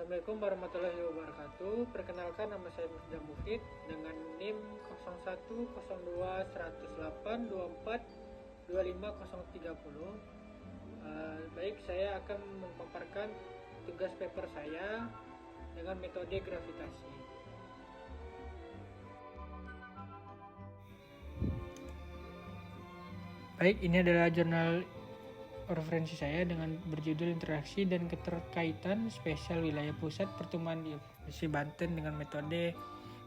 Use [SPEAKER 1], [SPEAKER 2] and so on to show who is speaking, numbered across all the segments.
[SPEAKER 1] Assalamualaikum warahmatullahi wabarakatuh. Perkenalkan, nama saya Musda Mufid dengan NIM 01010211242530. Baik, saya akan memaparkan tugas paper saya dengan metode gravitasi. Baik, ini adalah jurnal referensi saya dengan berjudul Interaksi dan Keterkaitan Spesial Wilayah Pusat Pertumbuhan di Provinsi Banten dengan metode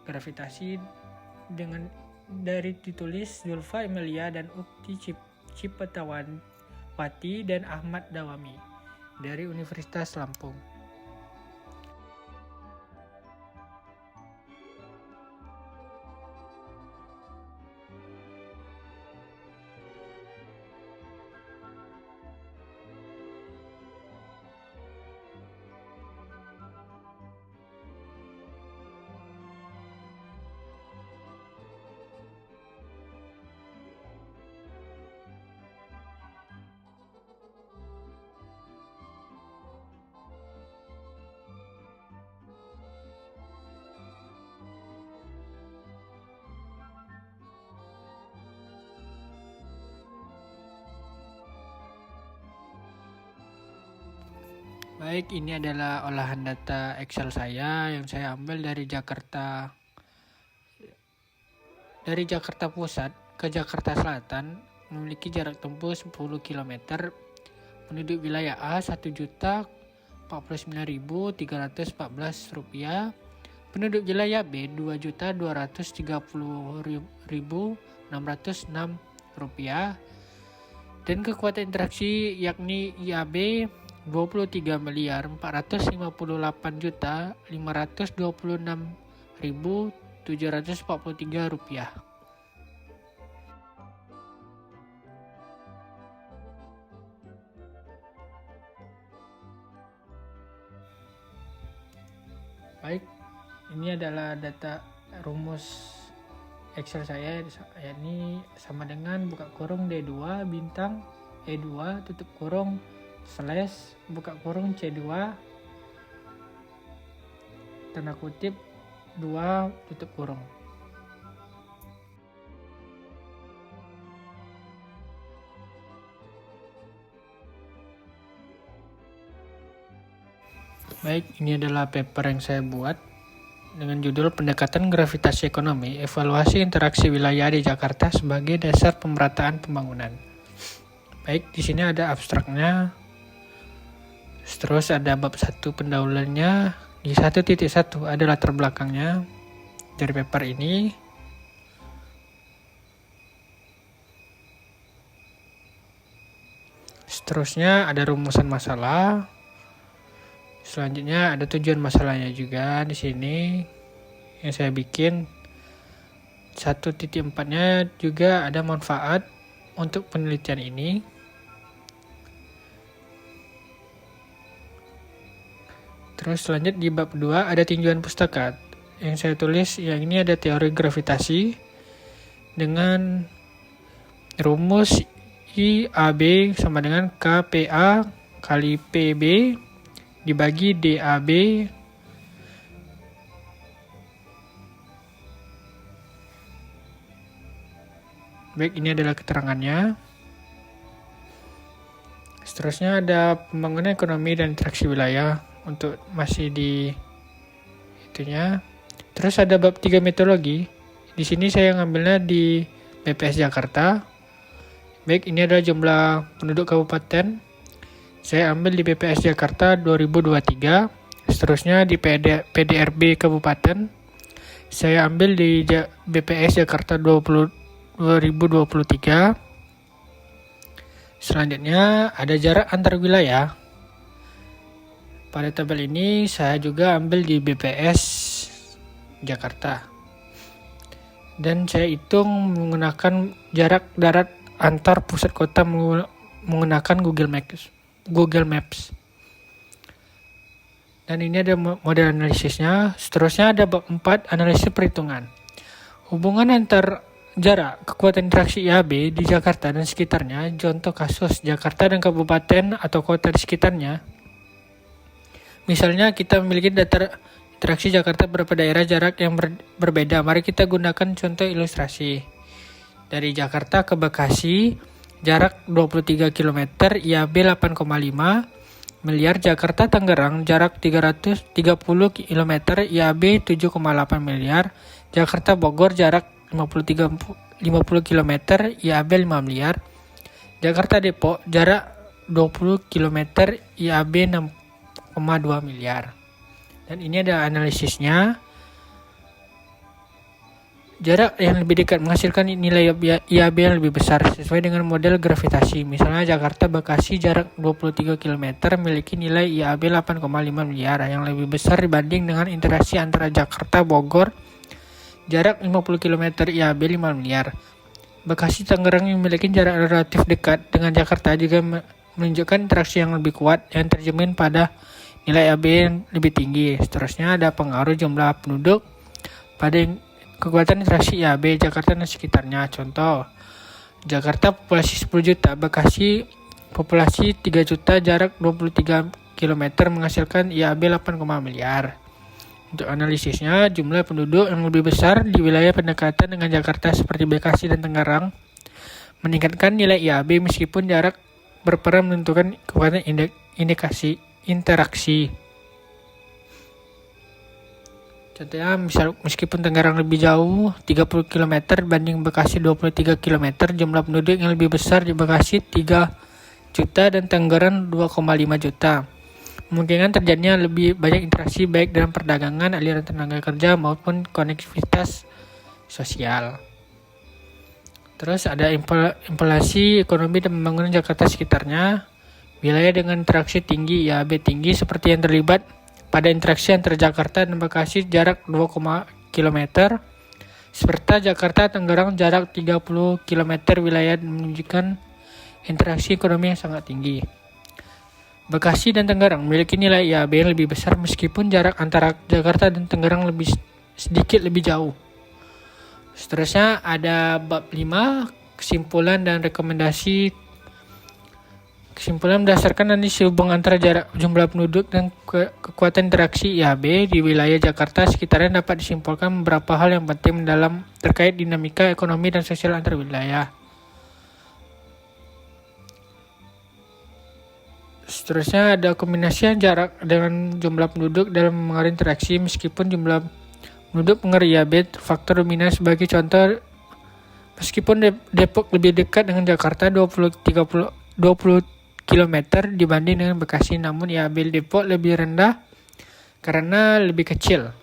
[SPEAKER 1] gravitasi dari ditulis Zulfa Emilia dan Ukti Cipetawati dan Ahmad Dawami dari Universitas Lampung. Baik, ini adalah olahan data Excel saya yang saya ambil dari Jakarta Pusat ke Jakarta Selatan, memiliki jarak tempuh 10 km. Penduduk wilayah A 1.049.314 rupiah. Penduduk wilayah B 2.230.606 rupiah. Dan kekuatan interaksi yakni IAB 23.458.526.743 rupiah. Baik, ini adalah data rumus Excel saya, yakni sama dengan buka kurung D2 bintang E2 tutup kurung slash buka kurung C2 tanda kutip 2 tutup kurung. Baik, ini adalah paper yang saya buat dengan judul Pendekatan Gravitasi Ekonomi, Evaluasi Interaksi Wilayah di Jakarta sebagai Dasar Pemerataan Pembangunan. Baik, di sini ada abstraknya. Terus ada bab 1 pendahuluannya. Di 1.1 ada latar belakangnya dari paper ini. Seterusnya ada rumusan masalah. Selanjutnya ada tujuan masalahnya juga di sini yang saya bikin. 1.4-nya juga ada manfaat untuk penelitian ini. Terus selanjut di bab 2 ada tinjauan pustaka yang saya tulis. Yang ini ada teori gravitasi dengan rumus IAB sama dengan KPA kali PB dibagi DAB baik, ini adalah keterangannya. Seterusnya ada pembangunan ekonomi dan interaksi wilayah untuk masih di itunya. Terus ada bab 3 metodologi. Di sini saya ngambilnya di BPS Jakarta. Baik, ini adalah jumlah penduduk kabupaten. Saya ambil di BPS Jakarta 2023. Seterusnya di PDRB kabupaten. Saya ambil di BPS Jakarta 2023. Selanjutnya ada jarak antar wilayah. Pada tabel ini saya juga ambil di BPS Jakarta. Dan saya hitung menggunakan jarak darat antar pusat kota menggunakan Google Maps. Dan ini ada model analisisnya. Seterusnya ada bab 4 analisis perhitungan. Hubungan antar jarak kekuatan interaksi IAB di Jakarta dan sekitarnya, contoh kasus Jakarta dan kabupaten atau kota di sekitarnya, Misalnya kita memiliki data interaksi Jakarta beberapa daerah jarak yang berbeda. Mari kita gunakan contoh ilustrasi. Dari Jakarta ke Bekasi, jarak 23 km, IAB 8,5 miliar. Jakarta Tangerang, jarak 330 km, IAB 7,8 miliar. Jakarta Bogor, jarak 50 km, IAB 5 miliar. Jakarta Depok, jarak 20 km, IAB 6,2 miliar. Dan ini ada analisisnya. Jarak yang lebih dekat menghasilkan nilai IAB yang lebih besar sesuai dengan model gravitasi. Misalnya Jakarta Bekasi jarak 23 km memiliki nilai IAB 8,5 miliar yang lebih besar dibanding dengan interaksi antara Jakarta Bogor jarak 50 km IAB 5 miliar. Bekasi Tangerang yang memiliki jarak relatif dekat dengan Jakarta juga menunjukkan interaksi yang lebih kuat yang tercermin pada nilai IAB yang lebih tinggi. Seterusnya ada pengaruh jumlah penduduk pada kekuatan interaksi IAB Jakarta dan sekitarnya. Contoh, Jakarta populasi 10 juta, Bekasi populasi 3 juta, jarak 23 km menghasilkan IAB 8, miliar. Untuk analisisnya, jumlah penduduk yang lebih besar di wilayah pendekatan dengan Jakarta seperti Bekasi dan Tangerang meningkatkan nilai IAB meskipun jarak berperan menentukan kekuatan interaksi. Contohnya, meskipun Tangerang lebih jauh 30 km dibanding Bekasi 23 km, jumlah penduduk yang lebih besar di Bekasi 3 juta dan Tangerang 2,5 juta. Kemungkinan terjadinya lebih banyak interaksi baik dalam perdagangan, aliran tenaga kerja maupun konektivitas sosial. Terus ada implementasi ekonomi dan pembangunan Jakarta sekitarnya. Wilayah dengan interaksi tinggi, IAB tinggi seperti yang terlibat pada interaksi antara Jakarta dan Bekasi jarak 2, km, serta Jakarta Tangerang jarak 30 km wilayah menunjukkan interaksi ekonomi yang sangat tinggi. Bekasi dan Tangerang memiliki nilai IAB yang lebih besar meskipun jarak antara Jakarta dan Tangerang sedikit lebih jauh. Seterusnya ada bab 5, kesimpulan dan rekomendasi. Kesimpulan berdasarkan analisis hubungan antara jarak jumlah penduduk dan kekuatan interaksi IAB di wilayah Jakarta sekitarnya dapat disimpulkan beberapa hal yang penting dalam terkait dinamika ekonomi dan sosial antar wilayah. Seterusnya ada kombinasi jarak dengan jumlah penduduk dalam mengaruhi interaksi. Meskipun jumlah penduduk mengaruhi IAB faktor dominan. Sebagai contoh, meskipun Depok lebih dekat dengan Jakarta 20 km dibanding dengan Bekasi, namun IAB Depok lebih rendah karena lebih kecil.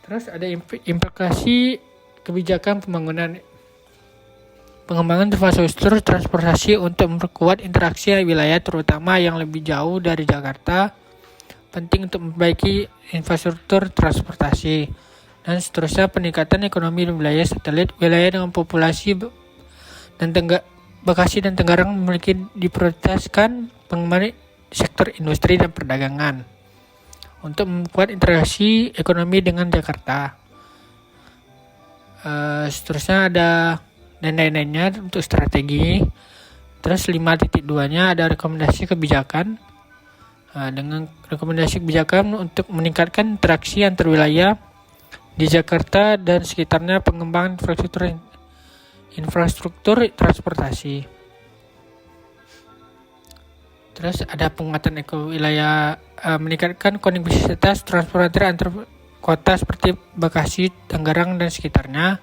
[SPEAKER 1] Terus ada implikasi kebijakan pengembangan infrastruktur transportasi untuk memperkuat interaksi wilayah terutama yang lebih jauh dari Jakarta. Penting untuk memperbaiki infrastruktur transportasi. Dan seterusnya peningkatan ekonomi di wilayah satelit. Wilayah dengan populasi dan Bekasi dan Tangerang memiliki diprioritaskan pengembangan sektor industri dan perdagangan untuk memperkuat interaksi ekonomi dengan Jakarta. Seterusnya ada dan lain-lainnya untuk strategi. Terus 5.2-nya ada rekomendasi kebijakan. Dengan rekomendasi kebijakan untuk meningkatkan interaksi antar wilayah di Jakarta dan sekitarnya, pengembangan infrastruktur transportasi. Terus ada penguatan wilayah, meningkatkan konektivitas transportasi antar kota seperti Bekasi, Tangerang dan sekitarnya.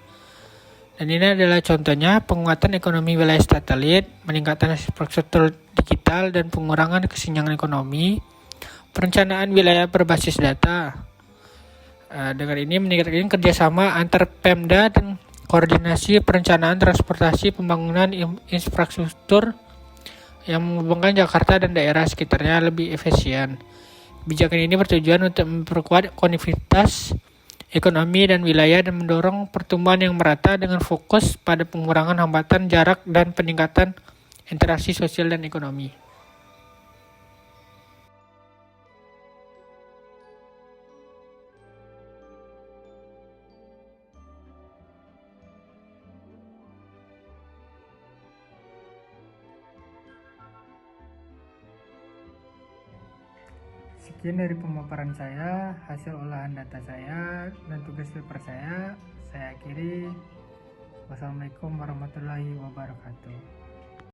[SPEAKER 1] Dan ini adalah contohnya penguatan ekonomi wilayah satelit, meningkatkan infrastruktur digital dan pengurangan kesenjangan ekonomi, perencanaan wilayah berbasis data. Dengan ini meningkatkan kerjasama antar Pemda dan koordinasi perencanaan transportasi pembangunan infrastruktur yang menghubungkan Jakarta dan daerah sekitarnya lebih efisien. Kebijakan ini bertujuan untuk memperkuat konektivitas ekonomi dan wilayah dan mendorong pertumbuhan yang merata dengan fokus pada pengurangan hambatan jarak dan peningkatan interaksi sosial dan ekonomi. sekian dari pemaparan saya, hasil olahan data saya, dan tugas paper saya akhiri. Wassalamualaikum warahmatullahi wabarakatuh.